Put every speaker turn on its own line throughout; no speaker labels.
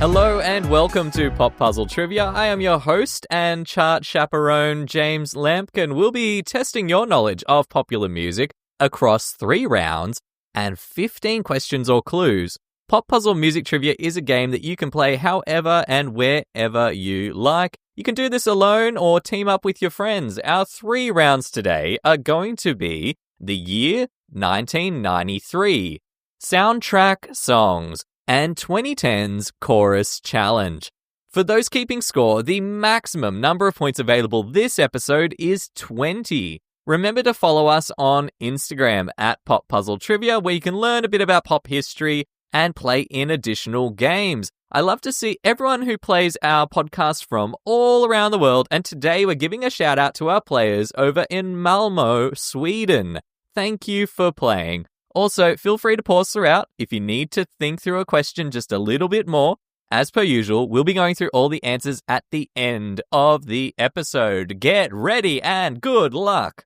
Hello and welcome to Pop Puzzle Trivia. I am your host and chart chaperone, James Lampkin. We'll be testing your knowledge of popular music across 3 rounds and 15 questions or clues. Pop Puzzle Music Trivia is a game that you can play however and wherever you like. You can do this alone or team up with your friends. Our 3 rounds today are going to be the year 1993, soundtrack songs, and 2010's Chorus Challenge. For those keeping score, the maximum number of points available this episode is 20. Remember to follow us on Instagram at Pop Puzzle Trivia, where you can learn a bit about pop history and play in additional games. I love to see everyone who plays our podcast from all around the world, and today we're giving a shout out to our players over in Malmö, Sweden. Thank you for playing. Also, feel free to pause throughout if you need to think through a question just a little bit more. As per usual, we'll be going through all the answers at the end of the episode. Get ready and good luck!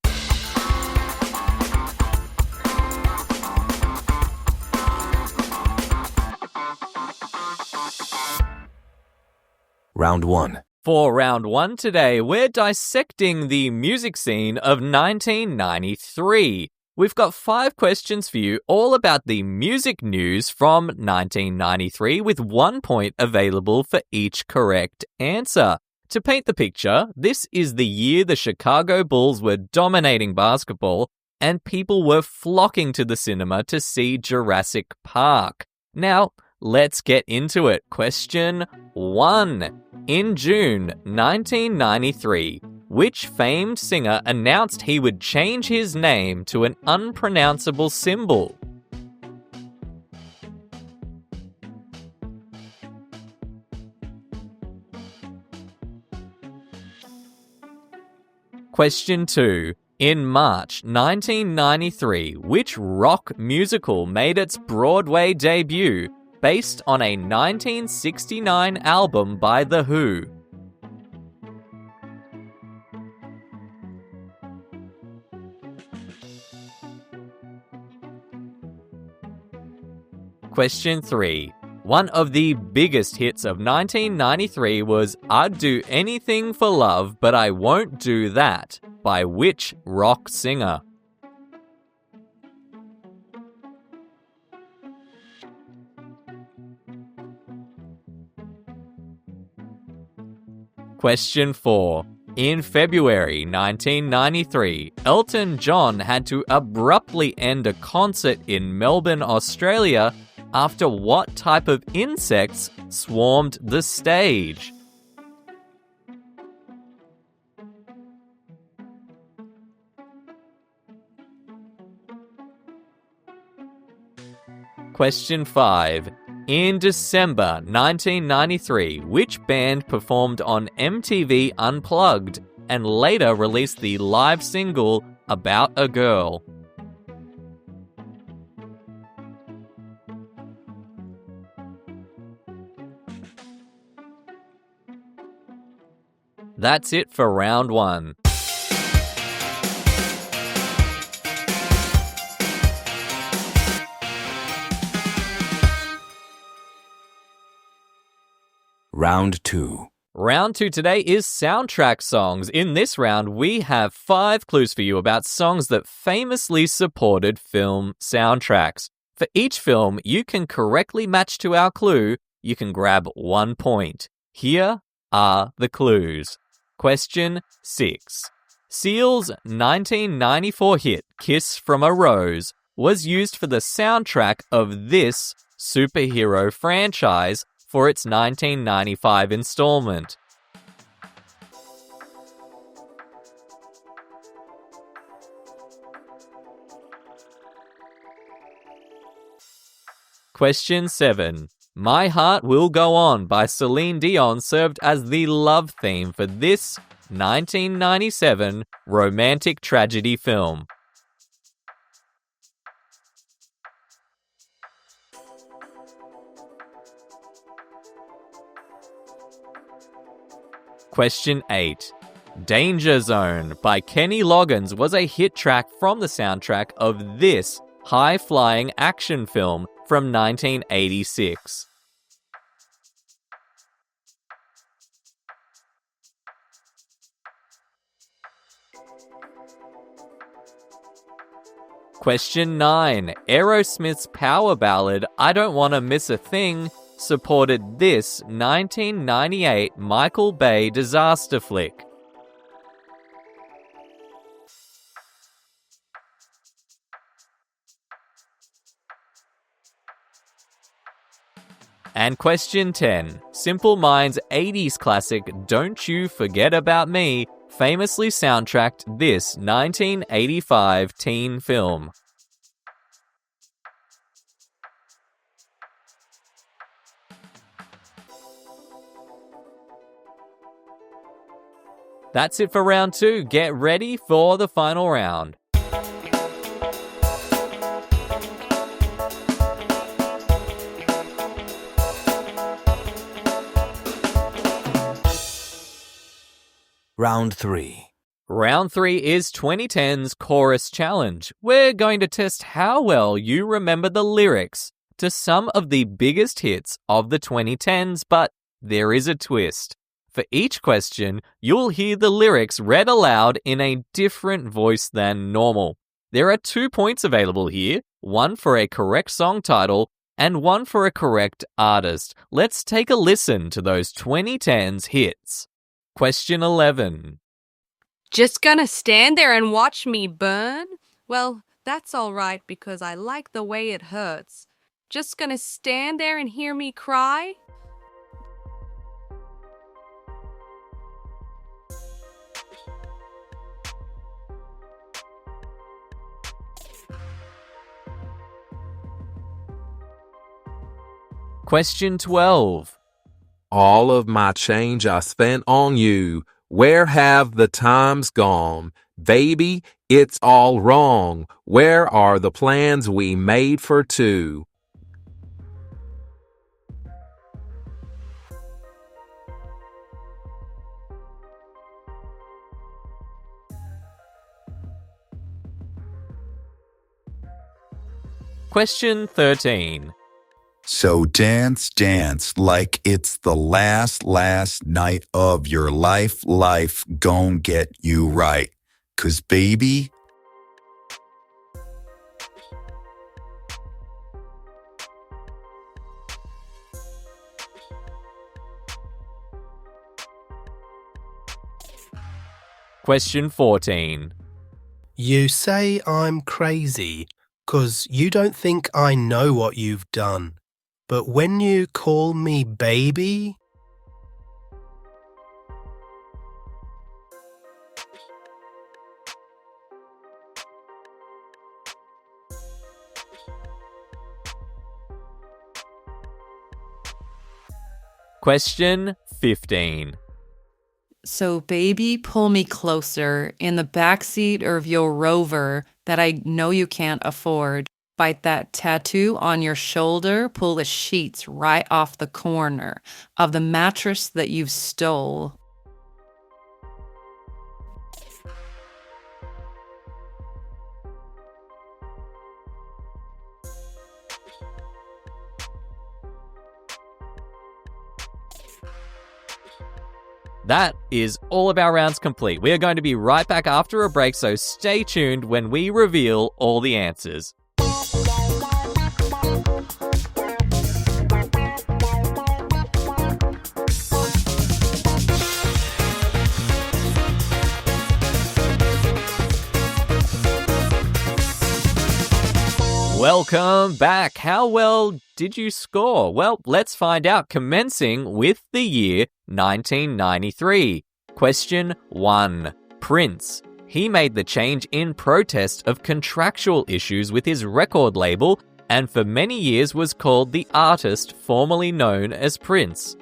Round 1.
For round 1 today, we're dissecting the music scene of 1993. We've got 5 questions for you, all about the music news from 1993, with 1 point available for each correct answer. To paint the picture, this is the year the Chicago Bulls were dominating basketball, and people were flocking to the cinema to see Jurassic Park. Now, let's get into it. Question 1. In June 1993, which famed singer announced he would change his name to an unpronounceable symbol? Question 2. In March 1993, which rock musical made its Broadway debut based on a 1969 album by The Who? Question 3. One of the biggest hits of 1993 was I'd Do Anything for Love, But I Won't Do That by which rock singer? Question 4. In February 1993, Elton John had to abruptly end a concert in Melbourne, Australia, after what type of insects swarmed the stage? Question 5. In December 1993, which band performed on MTV Unplugged and later released the live single About a Girl? That's it for round 1.
Round 2.
Round 2 today is soundtrack songs. In this round, we have 5 clues for you about songs that famously supported film soundtracks. For each film you can correctly match to our clue, you can grab 1 point. Here are the clues. Question 6. Seal's 1994 hit, Kiss from a Rose, was used for the soundtrack of this superhero franchise for its 1995 installment. Question 7. My Heart Will Go On by Celine Dion served as the love theme for this 1997 romantic tragedy film. Question 8. Danger Zone by Kenny Loggins was a hit track from the soundtrack of this high-flying action film from 1986. Question 9. Aerosmith's power ballad I Don't Wanna Miss a Thing supported this 1998 Michael Bay disaster flick. And question 10. Simple Minds' 80s classic Don't You Forget About Me famously soundtracked this 1985 teen film. That's it for round 2. Get ready for the final round.
Round 3.
Round 3 is 2010's Chorus Challenge. We're going to test how well you remember the lyrics to some of the biggest hits of the 2010s, but there is a twist. For each question, you'll hear the lyrics read aloud in a different voice than normal. There are 2 points available here, one for a correct song title and one for a correct artist. Let's take a listen to those 2010s hits. Question 11.
Just gonna stand there and watch me burn? Well, that's all right because I like the way it hurts. Just gonna stand there and hear me cry?
Question 12.
All of my change I spent on you. Where have the times gone? Baby, it's all wrong. Where are the plans we made for two?
Question 13.
So dance, dance like it's the last night of your life. Life gon' get you right. 'Cause baby,
Question 14.
You say I'm crazy, 'cause you don't think I know what you've done. But when you call me baby,
Question 15.
So, baby, pull me closer in the backseat of your Rover that I know you can't afford. Bite that tattoo on your shoulder, pull the sheets right off the corner of the mattress that you've stole.
That is all of our rounds complete. We are going to be right back after a break, so stay tuned when we reveal all the answers. Welcome back. How well did you score? Well, let's find out, commencing with the year 1993. Question 1. Prince. He made the change in protest of contractual issues with his record label and for many years was called the artist formerly known as Prince.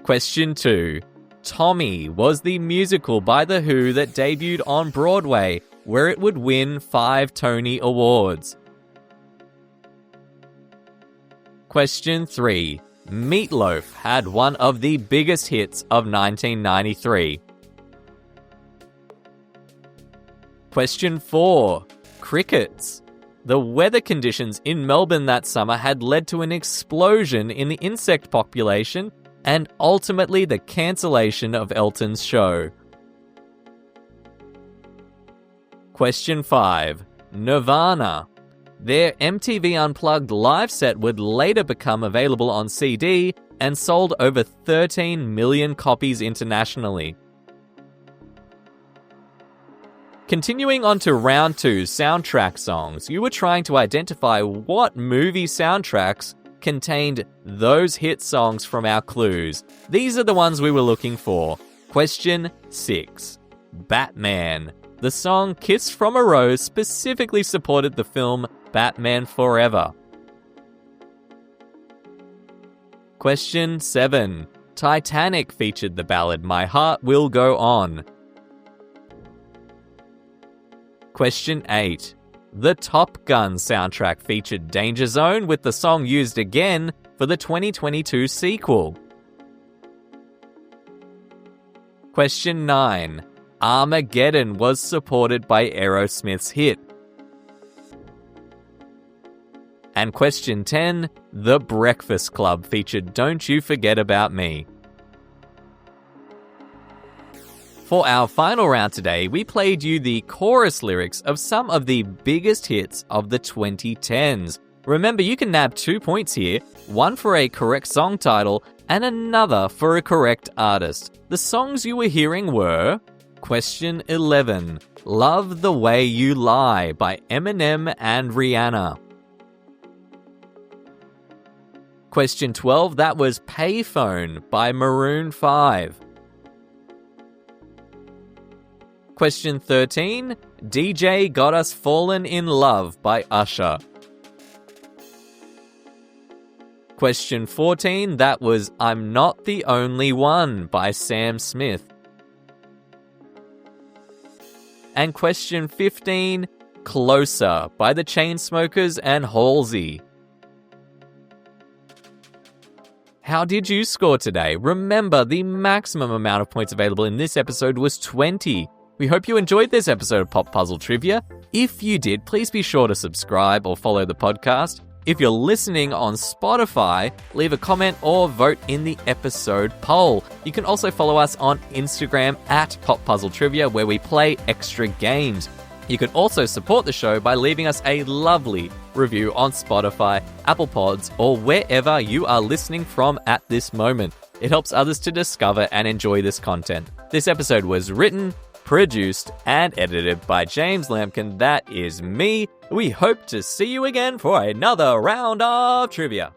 Question 2. Tommy was the musical by The Who that debuted on Broadway, where it would win 5 Tony Awards. Question 3. Meatloaf had one of the biggest hits of 1993. Question 4. Crickets. The weather conditions in Melbourne that summer had led to an explosion in the insect population, and ultimately the cancellation of Elton's show. Question 5. Nirvana. Their MTV Unplugged live set would later become available on CD and sold over 13 million copies internationally. Continuing on to round 2, soundtrack songs, you were trying to identify what movie soundtracks contained those hit songs from our clues. These are the ones we were looking for. Question 6. Batman. The song Kiss from a Rose specifically supported the film Batman Forever. Question 7. Titanic featured the ballad My Heart Will Go On. Question 8. The Top Gun soundtrack featured Danger Zone with the song used again for the 2022 sequel. Question 9. Armageddon was supported by Aerosmith's hit. And question 10, The Breakfast Club featured Don't You Forget About Me. For our final round today, we played you the chorus lyrics of some of the biggest hits of the 2010s. Remember, you can nab 2 points here, one for a correct song title and another for a correct artist. The songs you were hearing were question 11, Love the Way You Lie by Eminem and Rihanna. Question 12, that was Payphone by Maroon 5. Question 13, DJ Got Us Fallen in Love by Usher. Question 14, that was I'm Not the Only One by Sam Smith. And question 15, Closer by the Chainsmokers and Halsey. How did you score today? Remember, the maximum amount of points available in this episode was 20. We hope you enjoyed this episode of Pop Puzzle Trivia. If you did, please be sure to subscribe or follow the podcast. If you're listening on Spotify, leave a comment or vote in the episode poll. You can also follow us on Instagram at Pop Puzzle Trivia, where we play extra games. You can also support the show by leaving us a lovely review on Spotify, Apple Pods, or wherever you are listening from at this moment. It helps others to discover and enjoy this content. This episode was written, produced, and edited by James Lampkin. That is me. We hope to see you again for another round of trivia.